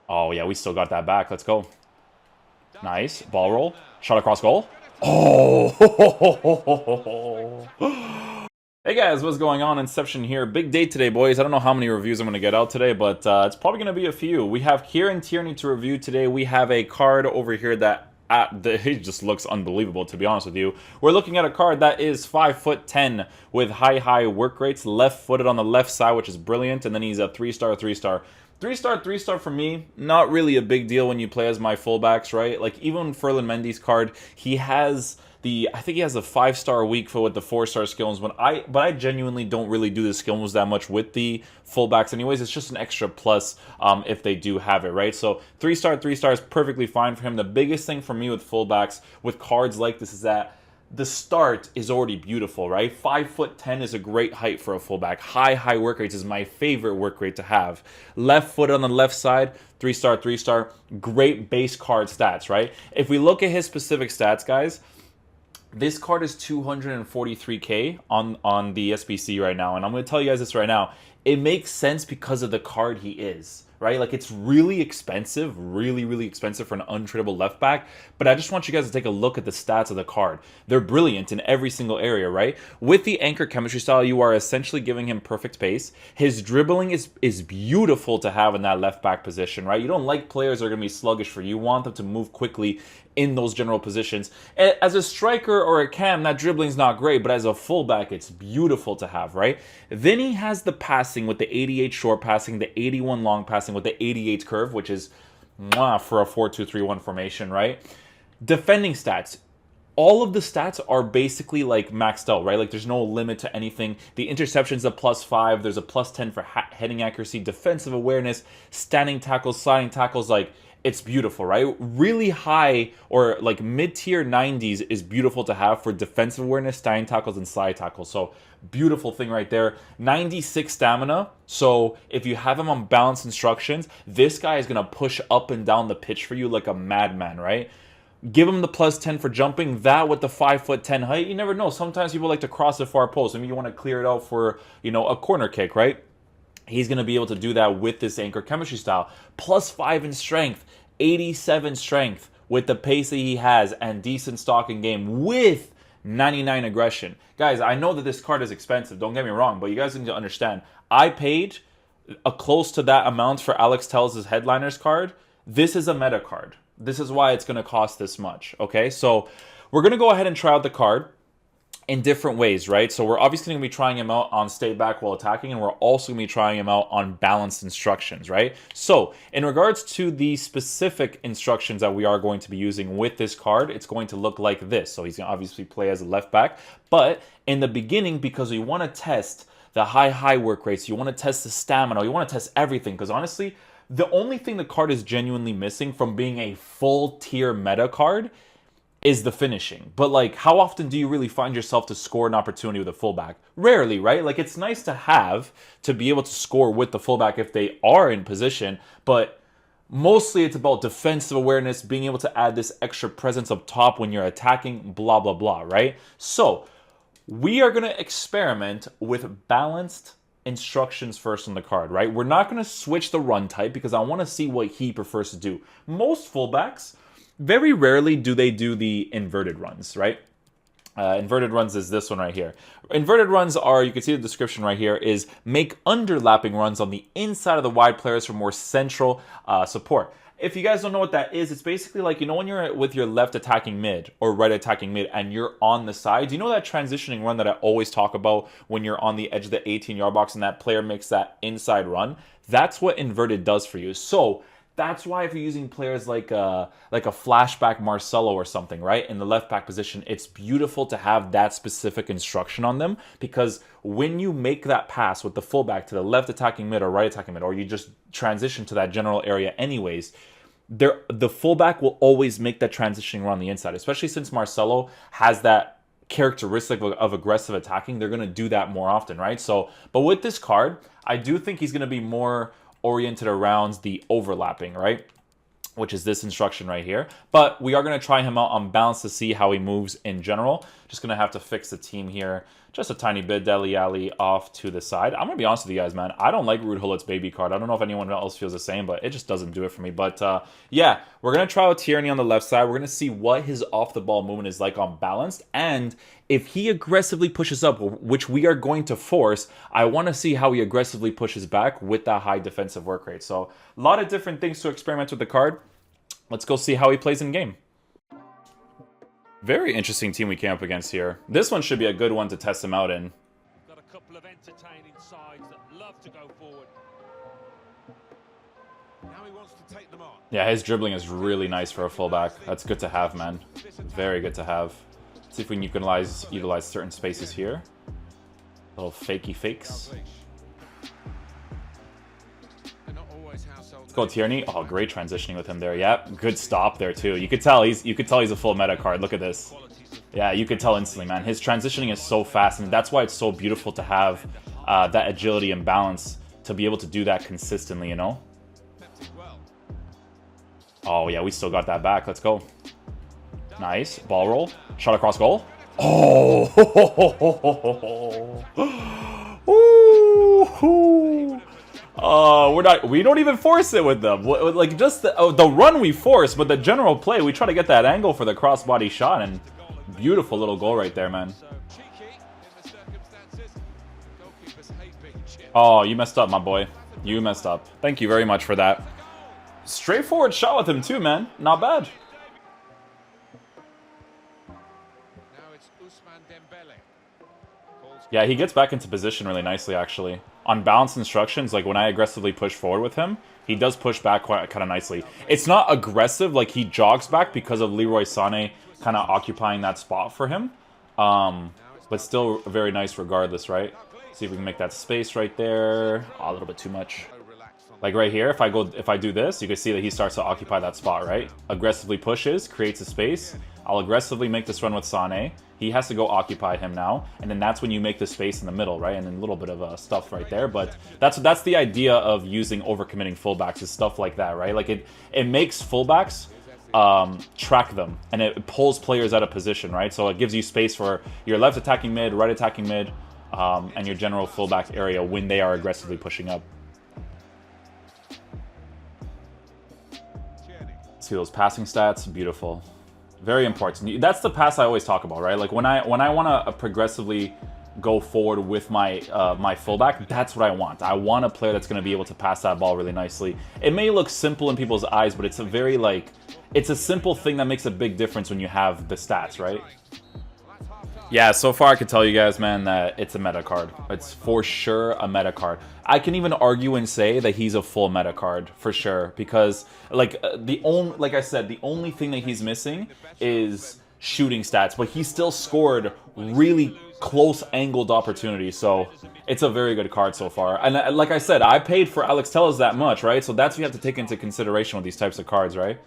Oh, yeah, we still got that back. Let's go. Nice. Ball roll. Shot across goal. Oh! Hey guys, what's going on? Inception here. Big day today, boys. I don't know how many reviews I'm going to get out today, but it's probably going to be a few. We have Kieran Tierney to review today. We have a card over here that it just looks unbelievable, to be honest with you. We're looking at a card that is 5'10" with high work rates, left-footed on the left side, which is brilliant, and then he's a 3-star, 3-star. 3-star for me, not really a big deal when you play as my fullbacks, right? Like, even Ferland Mendy's card, he has I think he has a 5-star weak foot with the 4-star skill moves, but I genuinely don't really do the skill moves that much with the fullbacks anyways. It's just an extra plus if they do have it, right? So 3-star, 3-star is perfectly fine for him. The biggest thing for me with fullbacks, with cards like this, is that the start is already beautiful, right? 5'10" is a great height for a fullback. High work rates is my favorite work rate to have. Left foot on the left side, 3-star, 3-star, great base card stats, right? If we look at his specific stats, guys, this card is 243k on the SBC right now, and I'm going to tell you guys this right now. It makes sense because of the card he is, right? Like, it's really expensive, really expensive for an untradeable left back, but I just want you guys to take a look at the stats of the card. They're brilliant in every single area, right? With the anchor chemistry style, you are essentially giving him perfect pace. His dribbling is beautiful to have in that left back position, right? You don't like players that are going to be sluggish for you. You want them to move quickly in those general positions. As a striker or a cam, that dribbling's not great, but as a fullback, it's beautiful to have, right? Then he has the passing with the 88 short passing, the 81 long passing with the 88 curve, which is mwah, for a 4-2-3-1 formation, right? Defending stats. All of the stats are basically like maxed out, right? Like, there's no limit to anything. The interception's a +5. There's a +10 for heading accuracy, defensive awareness, standing tackles, sliding tackles. Like, it's beautiful, right? Really high or like mid-tier 90s is beautiful to have for defensive awareness, standing tackles, and slide tackles. So beautiful thing right there. 96 stamina. So if you have him on balanced instructions, this guy is going to push up and down the pitch for you like a madman, right? Give him the +10 for jumping. That with the 5'10" height, you never know. Sometimes people like to cross the far post. I mean, you want to clear it out for, a corner kick, right? He's going to be able to do that with this anchor chemistry style. +5 in strength, 87 strength with the pace that he has, and decent stalking game with 99 aggression. Guys, I know that this card is expensive, don't get me wrong, but you guys need to understand, I paid close to that amount for Alex Telles' Headliners card. This is a meta card. This is why it's going to cost this much, okay? So we're going to go ahead and try out the card in different ways, right? So we're obviously going to be trying him out on stay back while attacking, and we're also going to be trying him out on balanced instructions, right? So in regards to the specific instructions that we are going to be using with this card, it's going to look like this. So he's going to obviously play as a left back, but in the beginning, because we want to test the high work rates, you want to test the stamina, you want to test everything, because honestly, the only thing the card is genuinely missing from being a full tier meta card is the finishing. But like, how often do you really find yourself to score an opportunity with a fullback? Rarely, right? Like, it's nice to have to be able to score with the fullback if they are in position, but mostly it's about defensive awareness, being able to add this extra presence up top when you're attacking, blah blah, right? So we are going to experiment with balanced instructions first on the card, right? We're not going to switch the run type because I want to see what he prefers to do. Most fullbacks, very rarely do they do the inverted runs, right? Inverted runs is this one right here. Inverted runs are, you can see the description right here, is make underlapping runs on the inside of the wide players for more central support. If you guys don't know what that is, it's basically like, when you're with your left attacking mid or right attacking mid and you're on the sides, that transitioning run that I always talk about when you're on the edge of the 18-yard box and that player makes that inside run? That's what inverted does for you. So that's why if you're using players like a flashback Marcelo or something, right, in the left back position, it's beautiful to have that specific instruction on them, because when you make that pass with the fullback to the left attacking mid or right attacking mid, or you just transition to that general area anyways, the fullback will always make that transitioning run on the inside, especially since Marcelo has that characteristic of aggressive attacking. They're going to do that more often, right? So, but with this card, I do think he's going to be more oriented around the overlapping, right? Which is this instruction right here. But we are going to try him out on balance to see how he moves in general. Just going to have to fix the team here just a tiny bit. Dele Alli off to the side. I'm going to be honest with you guys, man. I don't like Ruud Gullit's baby card. I don't know if anyone else feels the same, but it just doesn't do it for me. But yeah, we're going to try out Tierney on the left side. We're going to see what his off-the-ball movement is like on balanced. And if he aggressively pushes up, which we are going to force, I want to see how he aggressively pushes back with that high defensive work rate. So a lot of different things to experiment with the card. Let's go see how he plays in game. Very interesting team we came up against here. This one should be a good one to test him out in. Got a couple of entertaining sides that love to go forward. Now he wants to take them on. Yeah, his dribbling is really nice for a fullback. That's good to have, man. Very good to have. Let's see if we can utilize certain spaces here. Little fakey fakes. Let's go Tierney. Oh, great transitioning with him there. Yep, good stop there too. You could tell he's a full meta card. Look at this. Yeah, you could tell instantly, man. His transitioning is so fast, and that's why it's so beautiful to have that agility and balance to be able to do that consistently, you know? Oh, yeah, we still got that back. Let's go. Nice. Ball roll. Shot across goal. Oh! Ooh. We don't even force it with them. Like, just the run we force, but the general play, we try to get that angle for the crossbody shot, and beautiful little goal right there, man. Oh, you messed up, my boy. You messed up. Thank you very much for that. Straightforward shot with him too, man. Not bad. Yeah, he gets back into position really nicely, actually. On balance instructions, like when I aggressively push forward with him, he does push back quite kind of nicely. It's not aggressive, like he jogs back because of Leroy Sané kind of occupying that spot for him. But still very nice regardless, right? See if we can make that space right there. Oh, a little bit too much. Like right here, if I do this, you can see that he starts to occupy that spot, right? Aggressively pushes, creates a space. I'll aggressively make this run with Sané. He has to go occupy him now, and then that's when you make the space in the middle, right? And then a little bit of stuff right there, but that's the idea of using overcommitting fullbacks is stuff like that, right? Like it makes fullbacks track them, and it pulls players out of position, right? So it gives you space for your left attacking mid, right attacking mid, and your general fullback area when they are aggressively pushing up. See those passing stats, beautiful. Very important. That's the pass I always talk about, right? Like when I want to progressively go forward with my my fullback, that's what I want. I want a player that's going to be able to pass that ball really nicely. It may look simple in people's eyes, but it's a very it's a simple thing that makes a big difference when you have the stats, right? Yeah, so far I can tell you guys, man, that it's a meta card. It's for sure a meta card. I can even argue and say that he's a full meta card for sure, because like I said, the only thing that he's missing is shooting stats, but he still scored really close angled opportunities. So it's a very good card so far. And like I said, I paid for Alex Telles that much, right? So that's what you have to take into consideration with these types of cards, right?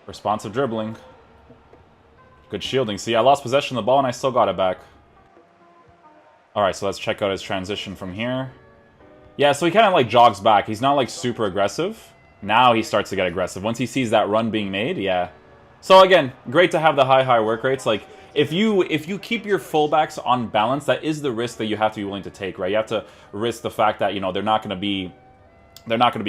Responsive dribbling. Good shielding. See, I lost possession of the ball and I still got it back. Alright, so let's check out his transition from here. Yeah, so he kind of like jogs back. He's not like super aggressive. Now he starts to get aggressive. Once he sees that run being made, yeah. So again, great to have the high work rates. Like, if you keep your fullbacks on balance, that is the risk that you have to be willing to take, right? You have to risk the fact that, you know, they're not going to be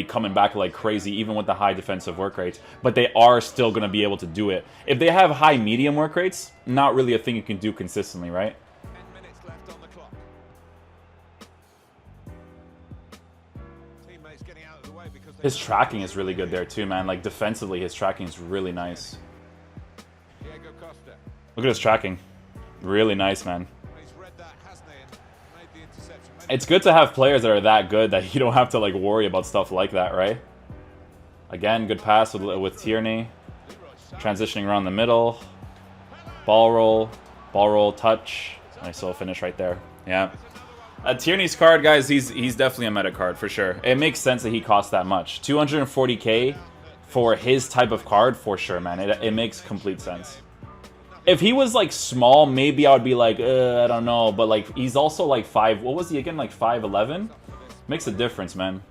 coming back like crazy, even with the high defensive work rates, but they are still going to be able to do it. If they have high medium work rates, not really a thing you can do consistently, right? 10 minutes left on the clock. Teammates getting out of the way because his tracking is really good there too, man. Like defensively, his tracking is really nice. Look at his tracking. Really nice, man. It's good to have players that are that good that you don't have to like worry about stuff like that, right? Again, good pass with Tierney. Transitioning around the middle. Ball roll, touch. Nice little finish right there. Yeah. Tierney's card, guys, he's definitely a meta card for sure. It makes sense that he costs that much. 240k for his type of card, for sure, man. It makes complete sense. If he was like small, maybe I would be like, I don't know. But like, he's also like what was he again? Like 5'11"? Makes a difference, man.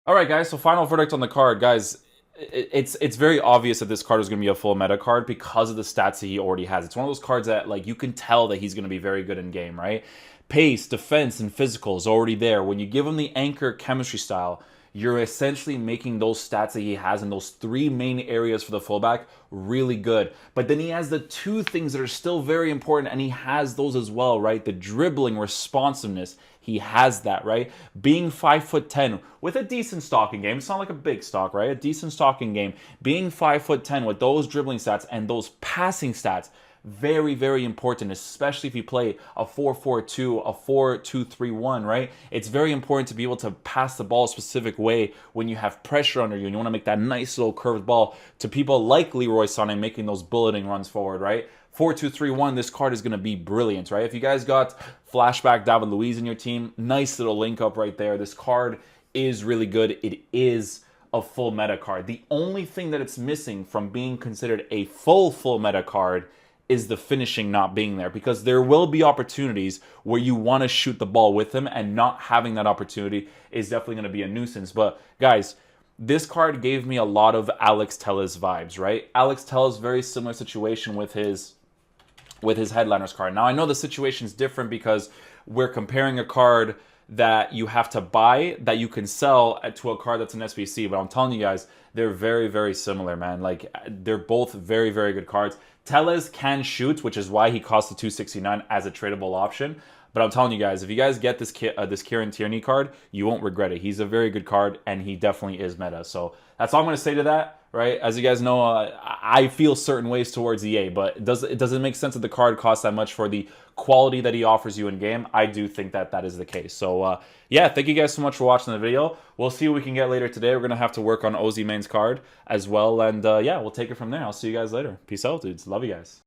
All right, guys. So final verdict on the card, guys. it's very obvious that this card is going to be a full meta card because of the stats that he already has. It's one of those cards that like you can tell that he's going to be very good in game, right? Pace, defense, and physical is already there. When you give him the anchor chemistry style, you're essentially making those stats that he has in those three main areas for the fullback really good. But then he has the two things that are still very important, and he has those as well, right? The dribbling, responsiveness, he has that, right? Being 5'10" with a decent stalking game. It's not like a big stock, right? A decent stalking game. Being 5'10" with those dribbling stats and those passing stats. Very, very important, especially if you play a 4-4-2, a 4-2-3-1, right? It's very important to be able to pass the ball a specific way when you have pressure under you and you want to make that nice little curved ball to people like Leroy Sané making those bulleting runs forward, right? 4-2-3-1, this card is going to be brilliant, right? If you guys got flashback David Luiz in your team, nice little link up right there. This card is really good. It is a full meta card. The only thing that it's missing from being considered a full meta card is the finishing not being there, because there will be opportunities where you want to shoot the ball with him, and not having that opportunity is definitely going to be a nuisance. But guys, this card gave me a lot of Alex Telles vibes, right? Alex Telles, very similar situation with his Headliners card. Now I know the situation is different because we're comparing a card that you have to buy that you can sell to a card that's an SBC, but I'm telling you guys, they're very, very similar, man. Like, they're both very, very good cards. Telles can shoot, which is why he costs the 269 as a tradable option. But I'm telling you guys, if you guys get this Kieran Tierney card, you won't regret it. He's a very good card, and he definitely is meta. So that's all I'm going to say to that, right? As you guys know, I feel certain ways towards EA, but it doesn't make sense that the card costs that much for the quality that he offers you in game. I do think that that is the case. So yeah, thank you guys so much for watching the video. We'll see what we can get later today. We're going to have to work on Ozzy Main's card as well. And yeah, we'll take it from there. I'll see you guys later. Peace out, dudes. Love you guys.